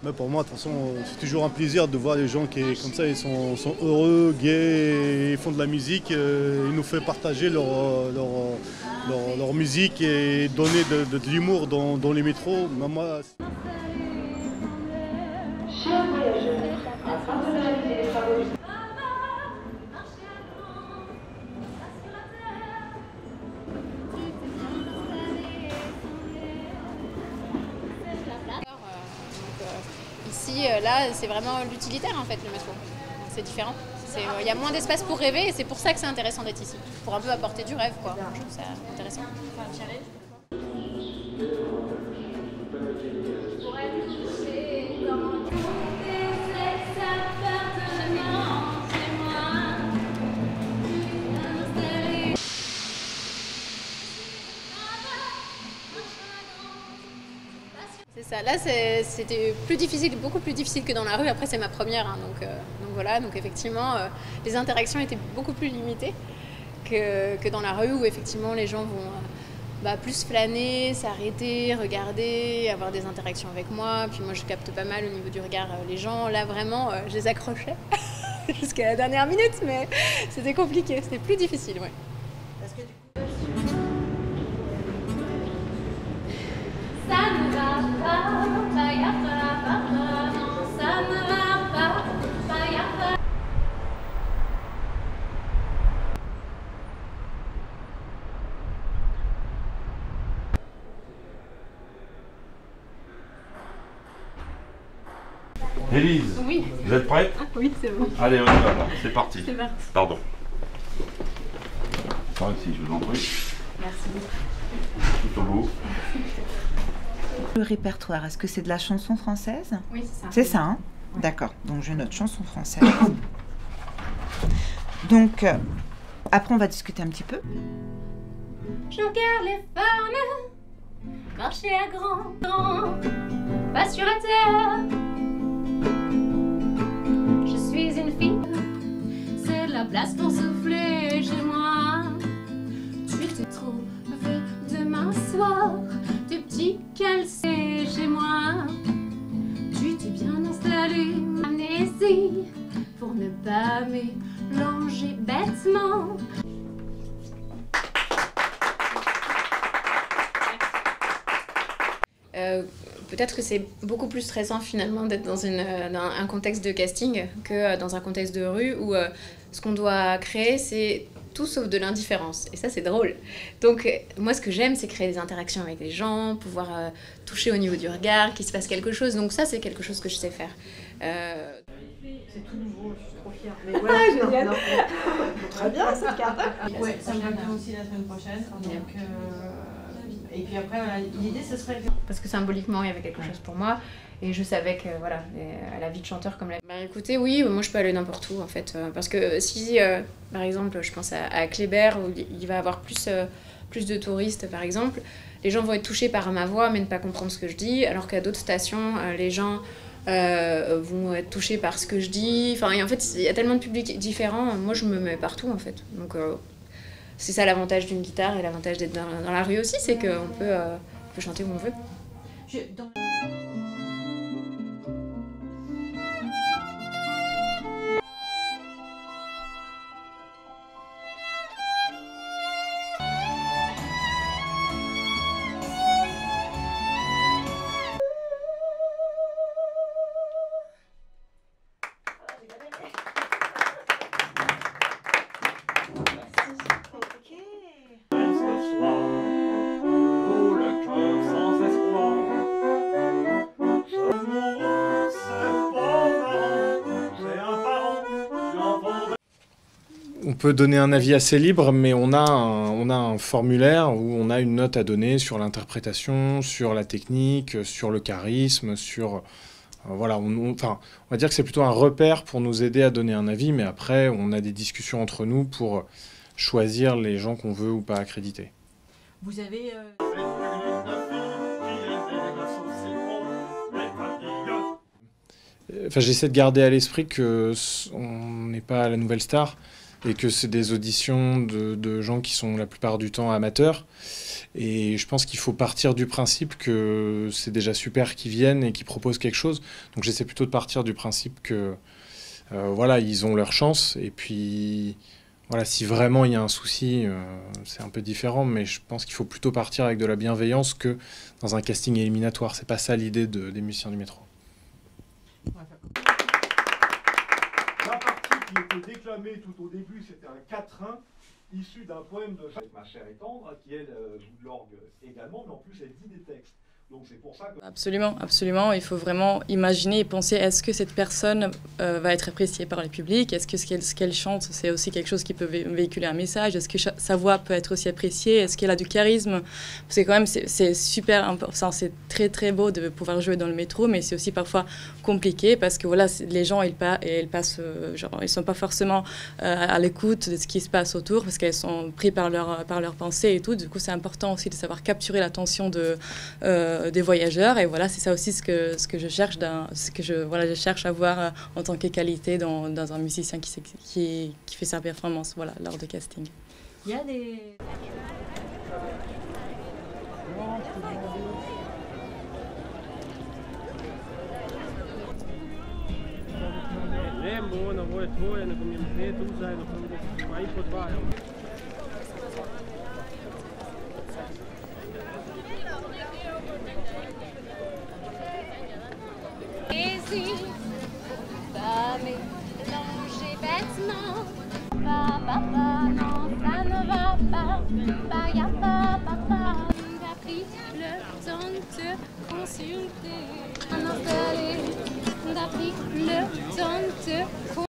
Mais pour moi, de toute façon, c'est toujours un plaisir de voir les gens qui, comme ça, ils sont heureux, gais, ils font de la musique, ils nous font partager leur musique et donner de l'humour dans les métros. Mais moi, Chers voyageurs, afin de réaliser les travaux du ici, là, c'est vraiment l'utilitaire en fait, le métro. C'est différent. Il y a moins d'espace pour rêver et c'est pour ça que c'est intéressant d'être ici. Pour un peu apporter du rêve, quoi. Je trouve ça intéressant. C'est ça, là c'était plus difficile, beaucoup plus difficile que dans la rue. Après c'est ma première, hein, donc voilà, donc effectivement les interactions étaient beaucoup plus limitées que dans la rue où effectivement les gens vont plus flâner, s'arrêter, regarder, avoir des interactions avec moi. Puis moi je capte pas mal au niveau du regard les gens. Là vraiment je les accrochais jusqu'à la dernière minute, mais c'était compliqué, c'était plus difficile, ouais. Élise, Oui. vous êtes prête? Oui, c'est bon. Allez, on y va, c'est parti. C'est parti. Pardon. Par ici, je vous en prie. Merci. Tout au bout. Le répertoire, est-ce que c'est de la chanson française? Oui, c'est ça. C'est ça, hein? Ouais. D'accord, donc je note chanson française. Donc, après on va discuter un petit peu. Je regarde les femmes marcher à grand pas sur la terre. Je suis une fille, c'est de la place pour souffler chez moi. Tu te trouves demain soir, tes petits calcés chez moi. Tu t'es bien installé, amnésie, pour ne pas mélanger bêtement. Peut-être que c'est beaucoup plus stressant finalement d'être dans un contexte de casting que dans un contexte de rue où ce qu'on doit créer c'est tout sauf de l'indifférence et ça c'est drôle. Donc moi ce que j'aime c'est créer des interactions avec les gens, pouvoir toucher au niveau du regard, qu'il se passe quelque chose, donc ça c'est quelque chose que je sais faire. C'est tout nouveau, je suis trop fière. Mais voilà, génial. Très bien cette carte. Ouais, ça me va bien aussi la semaine prochaine. Donc, et puis après, voilà, l'idée, ce serait... Parce que symboliquement, il y avait quelque chose pour moi. Et je savais que, voilà, la vie de chanteur comme la... Bah écoutez, oui, moi je peux aller n'importe où, en fait. Parce que si, par exemple, je pense à Kléber, où il va y avoir plus de touristes, par exemple, les gens vont être touchés par ma voix, mais ne pas comprendre ce que je dis. Alors qu'à d'autres stations, les gens vont être touchés par ce que je dis. Enfin, et en fait, il y a tellement de publics différents. Moi, je me mets partout, en fait. Donc... c'est ça l'avantage d'une guitare et l'avantage d'être dans la rue aussi, c'est qu'on peut chanter où on veut. On peut donner un avis assez libre, mais on a un formulaire où on a une note à donner sur l'interprétation, sur la technique, sur le charisme, sur... voilà, on va dire que c'est plutôt un repère pour nous aider à donner un avis, mais après, on a des discussions entre nous pour choisir les gens qu'on veut ou pas accréditer. Vous avez... J'essaie de garder à l'esprit qu'on n'est pas à la Nouvelle Star et que c'est des auditions de gens qui sont la plupart du temps amateurs. Et je pense qu'il faut partir du principe que c'est déjà super qu'ils viennent et qu'ils proposent quelque chose. Donc j'essaie plutôt de partir du principe que voilà, ils ont leur chance. Et puis voilà, si vraiment il y a un souci, c'est un peu différent. Mais je pense qu'il faut plutôt partir avec de la bienveillance que dans un casting éliminatoire. C'est pas ça l'idée des musiciens du métro. La partie qui était déclamée tout au début, c'était un quatrain issu d'un poème de Ma chère et tendre, qui elle joue de l'orgue également, mais en plus elle dit des textes. Donc c'est pour ça que... Absolument, absolument. Il faut vraiment imaginer et penser, est-ce que cette personne va être appréciée par le public? Est-ce que ce qu'elle chante, c'est aussi quelque chose qui peut véhiculer un message? Est-ce que sa voix peut être aussi appréciée? Est-ce qu'elle a du charisme? Parce que quand même, c'est super important. C'est très, très beau de pouvoir jouer dans le métro, mais c'est aussi parfois compliqué parce que voilà, les gens, ils passent, genre, ils sont pas forcément à l'écoute de ce qui se passe autour parce qu'elles sont pris par leur pensée et tout. Du coup, c'est important aussi de savoir capturer l'attention des voyageurs, et voilà, c'est ça aussi ce que je cherche, je cherche à voir en tant que qualité dans un musicien qui fait sa performance, voilà, lors de casting. Il y a des... Pas mélanger bêtement. Non, ça ne va pas. Y'a pas, papa. T'as pris le temps de te consulter. T'as pris le temps de te